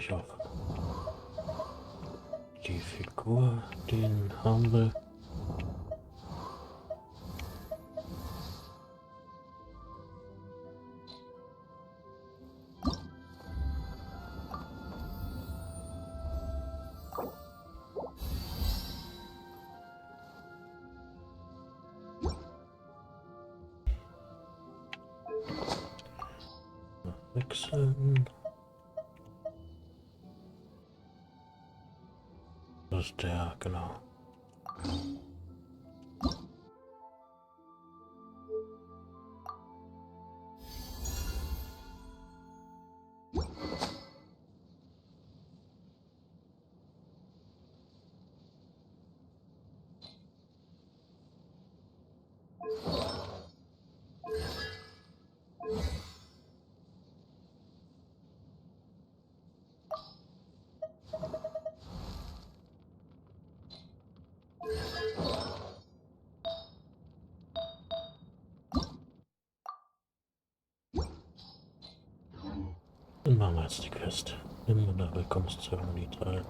ich auch die Figur, den haben wir. Wechseln. Das ist der, genau. Dann machen wir jetzt die Quest. Nimm an der Willkommenszeremonie teil.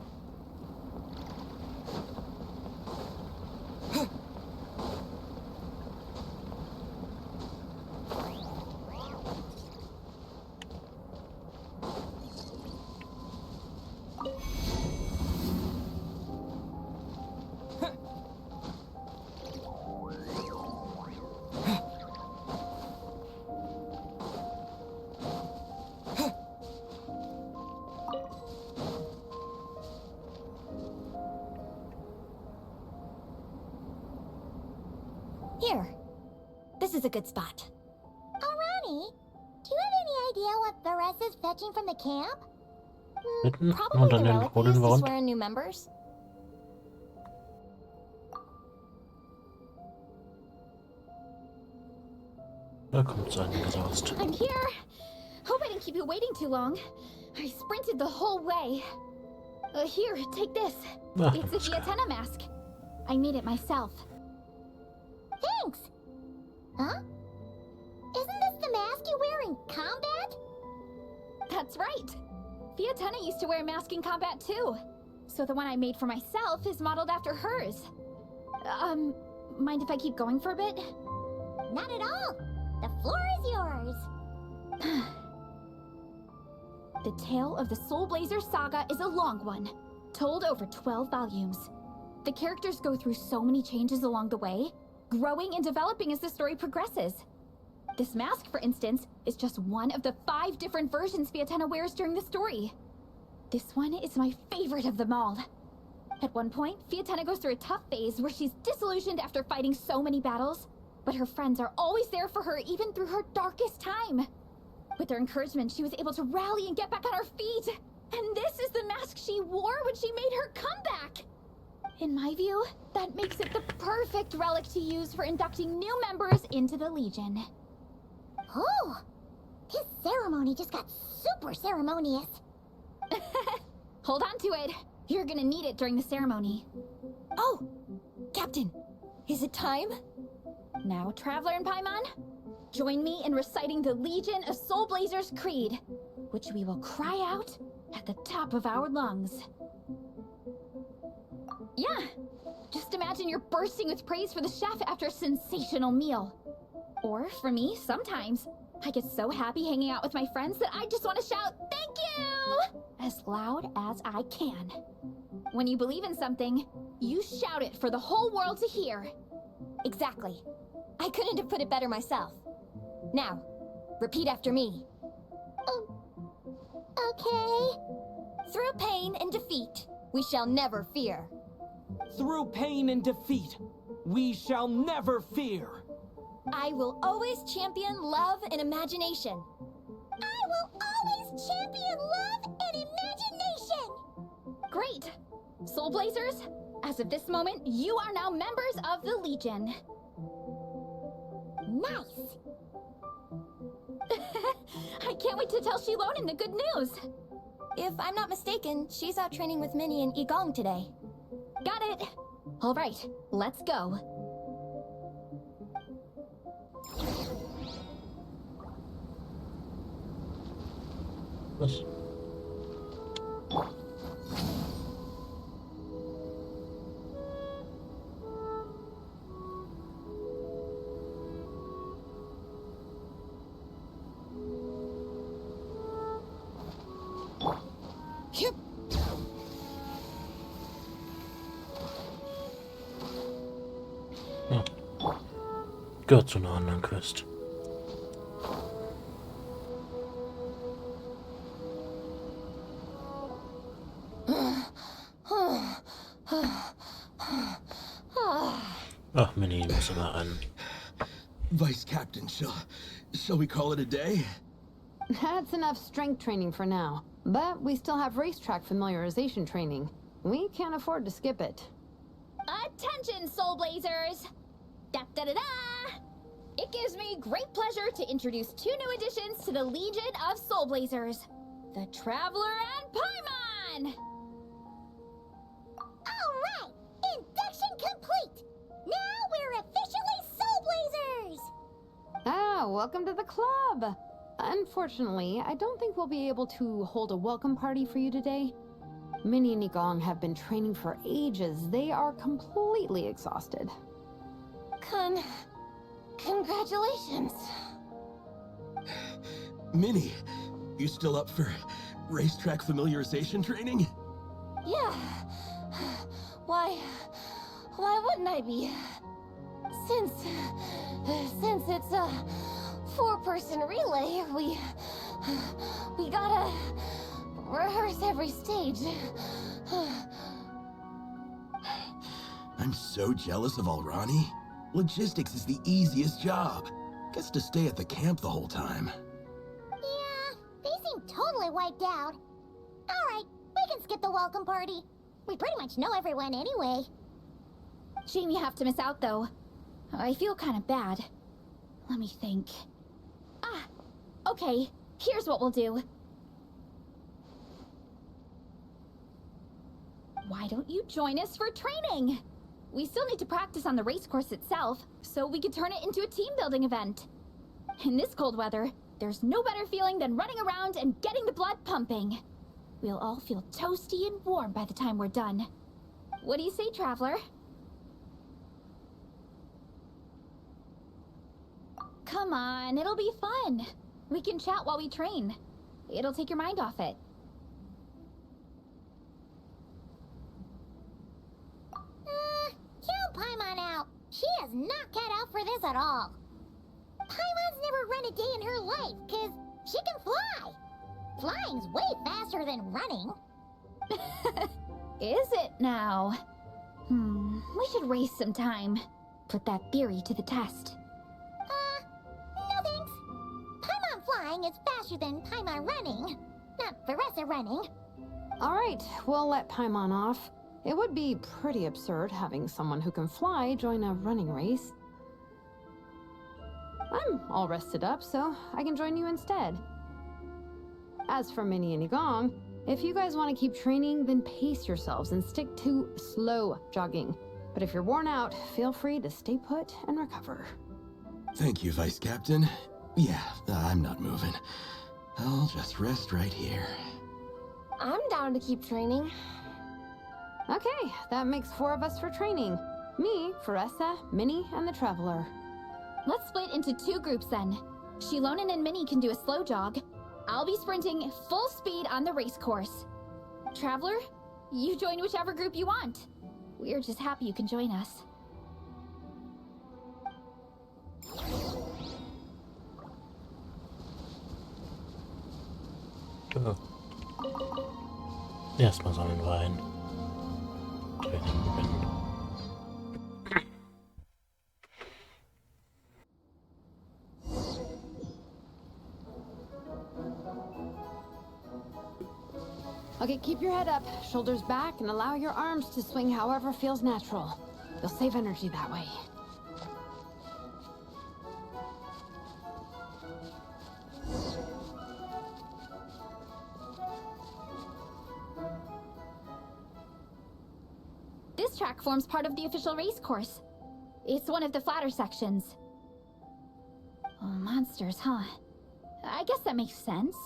Here. This is a good spot. Ronnie, do you have any idea what Varesa's fetching from the camp? Mitten Probably und the an den relic we Rodeln used to waren. swear in new members. Da kommt sein gesaust. I'm here. Hope I didn't keep you waiting too long. I sprinted the whole way. Here, take this. Ah, It's a alles klar. Fiatena mask. I made it myself. Thanks. Huh? Isn't this the mask you wear in combat? That's right. Fiatena used to wear a mask in combat too. So the one I made for myself is modeled after hers. Mind if I keep going for a bit? Not at all. The floor is yours. The tale of the Soul Blazer saga is a long one, told over 12 volumes. The characters go through so many changes along the way, growing and developing as the story progresses. This mask, for instance, is just one of the 5 different versions Fiatena wears during the story. This one is my favorite of them all. At one point, Fiatena goes through a tough phase where she's disillusioned after fighting so many battles, but her friends are always there for her even through her darkest time. With their encouragement, she was able to rally and get back on her feet. And this is the mask she wore when she made her comeback. In my view, that makes it the perfect relic to use for inducting new members into the Legion. Oh, this ceremony just got super ceremonious. Hold on to it. You're gonna need it during the ceremony. Oh! Captain, is it time? Now, Traveler and Paimon, join me in reciting the Legion of Soul Blazers Creed, which we will cry out at the top of our lungs. Yeah, just imagine you're bursting with praise for the chef after a sensational meal. Or, for me, sometimes, I get so happy hanging out with my friends that I just want to shout, "Thank you!" as loud as I can. When you believe in something, you shout it for the whole world to hear. Exactly. I couldn't have put it better myself. Now, repeat after me. Okay. Through pain and defeat, we shall never fear. Through pain and defeat, we shall never fear. I will always champion love and imagination. I will always champion love and imagination. Great! Soul Blazers, as of this moment, you are now members of the Legion. Nice. I can't wait to tell Shilonen the good news. If I'm not mistaken, she's out training with Minnie and Igong today. Got it. All right, let's go. Was? Gehört zu einer anderen Quest. Ach, Mini, muss immer an. Vice Captain, shall we call it a day? That's enough strength training for now. But we still have racetrack familiarization training. We can't afford to skip it. Attention, Soul Blazers! Da da da da! It gives me great pleasure to introduce 2 new additions to the Legion of Soul Blazers. The Traveler and Paimon! Alright! Induction complete! Now we're officially Soul Blazers! Ah, welcome to the club! Unfortunately, I don't think we'll be able to hold a welcome party for you today. Minnie and Nigong have been training for ages. They are completely exhausted. Congratulations. Minnie, you still up for racetrack familiarization training? Yeah. Why wouldn't I be? Since it's a 4-person relay, we gotta rehearse every stage. I'm so jealous of Alrani. Logistics is the easiest job. Gets to stay at the camp the whole time. Yeah, they seem totally wiped out. Alright, we can skip the welcome party. We pretty much know everyone anyway. Shame you have to miss out, though. I feel kind of bad. Let me think. Ah, okay. Here's what we'll do. Why don't you join us for training? We still need to practice on the race course itself, so we can turn it into a team-building event. In this cold weather, there's no better feeling than running around and getting the blood pumping. We'll all feel toasty and warm by the time we're done. What do you say, Traveler? Come on, it'll be fun. We can chat while we train. It'll take your mind off it. Count Paimon out. She is not cut out for this at all. Paimon's never run a day in her life, 'cause she can fly. Flying's way faster than running. Is it now? We should race sometime. Put that theory to the test. No thanks. Paimon flying is faster than Paimon running. Not Veressa running. Alright, we'll let Paimon off. It would be pretty absurd having someone who can fly join a running race. I'm all rested up, so I can join you instead. As for Minnie and Nigong, if you guys want to keep training, then pace yourselves and stick to slow jogging. But if you're worn out, feel free to stay put and recover. Thank you, Vice Captain. Yeah, I'm not moving. I'll just rest right here. I'm down to keep training. Okay, that makes 4 of us for training. Me, Veressa, Minnie, and the Traveler. Let's split into 2 groups then. Shilonen and Minnie can do a slow jog. I'll be sprinting full speed on the race course. Traveler, you join whichever group you want. We're just happy you can join us. Oh. Erstmal sammeln wir ein. Training beginnen. Okay, keep your head up, shoulders back, and allow your arms to swing however feels natural. You'll save energy that way. This track forms part of the official race course. It's one of the flatter sections. Oh, monsters, huh? I guess that makes sense.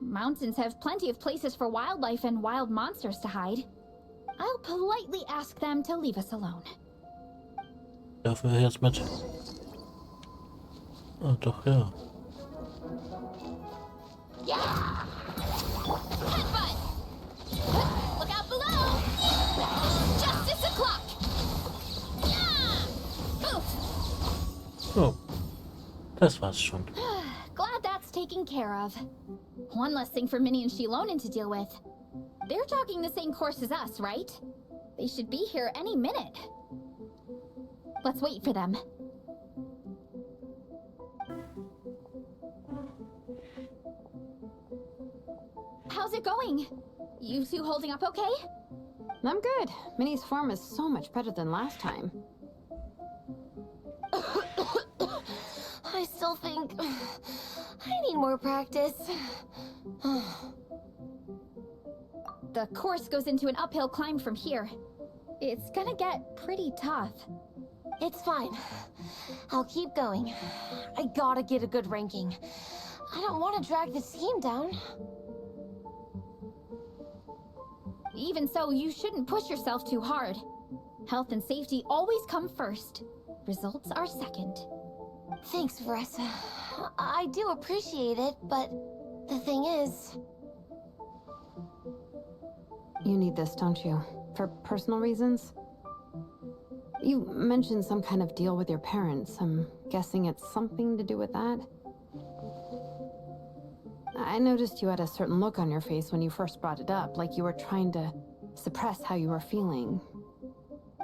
Mountains have plenty of places for wildlife and wild monsters to hide. I'll politely ask them to leave us alone. Dürfen wir jetzt mit? Ah, doch, ja. Headbutt! Look out below! Justice o'clock! Yeah! Oof! Oh. Das war's schon. Glad that's taken care of. One less thing for Minnie and Shilonen to deal with. They're jogging the same course as us, right? They should be here any minute. Let's wait for them. How's it going? You two holding up okay? I'm good. Minnie's form is so much better than last time. I still think I need more practice. The course goes into an uphill climb from here. It's gonna get pretty tough. It's fine. I'll keep going. I gotta get a good ranking. I don't want to drag this team down. Even so, you shouldn't push yourself too hard. Health and safety always come first. Results are second. Thanks, Vanessa. I do appreciate it, but the thing is... You need this, don't you? For personal reasons? You mentioned some kind of deal with your parents. I'm guessing it's something to do with that? I noticed you had a certain look on your face when you first brought it up, like you were trying to suppress how you were feeling.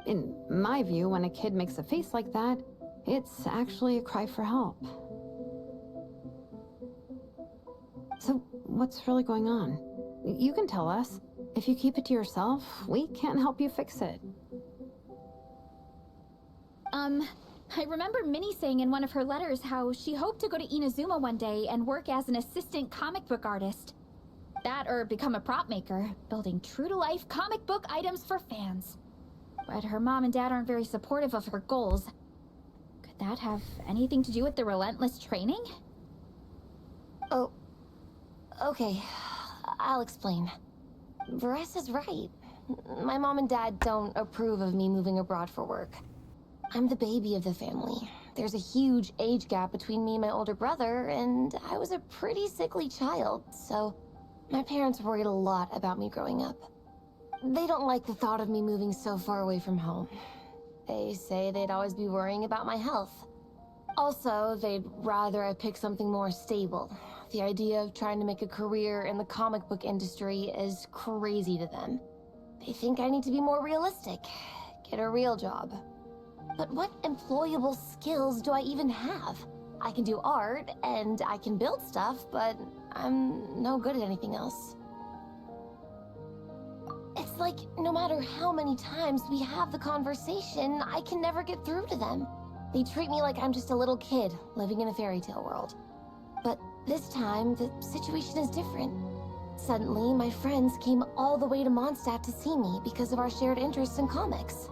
In my view, when a kid makes a face like that, it's actually a cry for help. So, what's really going on? You can tell us. If you keep it to yourself, we can't help you fix it. I remember Minnie saying in one of her letters how she hoped to go to Inazuma one day and work as an assistant comic book artist. That or become a prop maker, building true-to-life comic book items for fans. But her mom and dad aren't very supportive of her goals. Could that have anything to do with the relentless training? Oh, okay. I'll explain. Varesa's right. My mom and dad don't approve of me moving abroad for work. I'm the baby of the family. There's a huge age gap between me and my older brother, and I was a pretty sickly child, so my parents worried a lot about me growing up. They don't like the thought of me moving so far away from home. They say they'd always be worrying about my health. Also, they'd rather I pick something more stable. The idea of trying to make a career in the comic book industry is crazy to them. They think I need to be more realistic, get a real job. But what employable skills do I even have? I can do art, and I can build stuff, but I'm no good at anything else. It's like, no matter how many times we have the conversation, I can never get through to them. They treat me like I'm just a little kid living in a fairy tale world. But this time, the situation is different. Suddenly, my friends came all the way to Mondstadt to see me because of our shared interests in comics.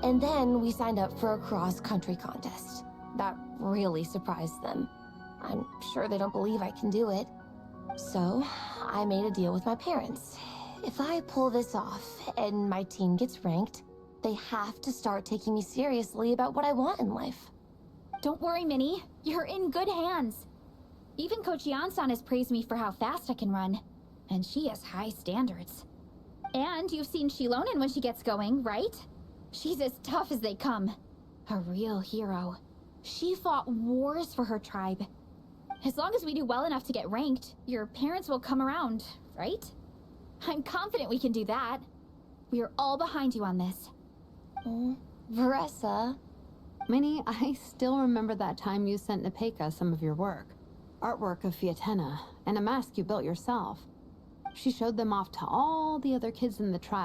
And then we signed up for a cross-country contest. That really surprised them. I'm sure they don't believe I can do it. So, I made a deal with my parents. If I pull this off and my team gets ranked, they have to start taking me seriously about what I want in life. Don't worry, Minnie. You're in good hands. Even Coach Yan-san has praised me for how fast I can run. And she has high standards. And you've seen Shilonen when she gets going, right? She's as tough as they come. A real hero. She fought wars for her tribe. As long as we do well enough to get ranked, your parents will come around, right? I'm confident we can do that. We are all behind you on this. Vanessa. Minnie, I still remember that time you sent Nepeka some of your work. Artwork of Fiatena, and a mask you built yourself. She showed them off to all the other kids in the tribe.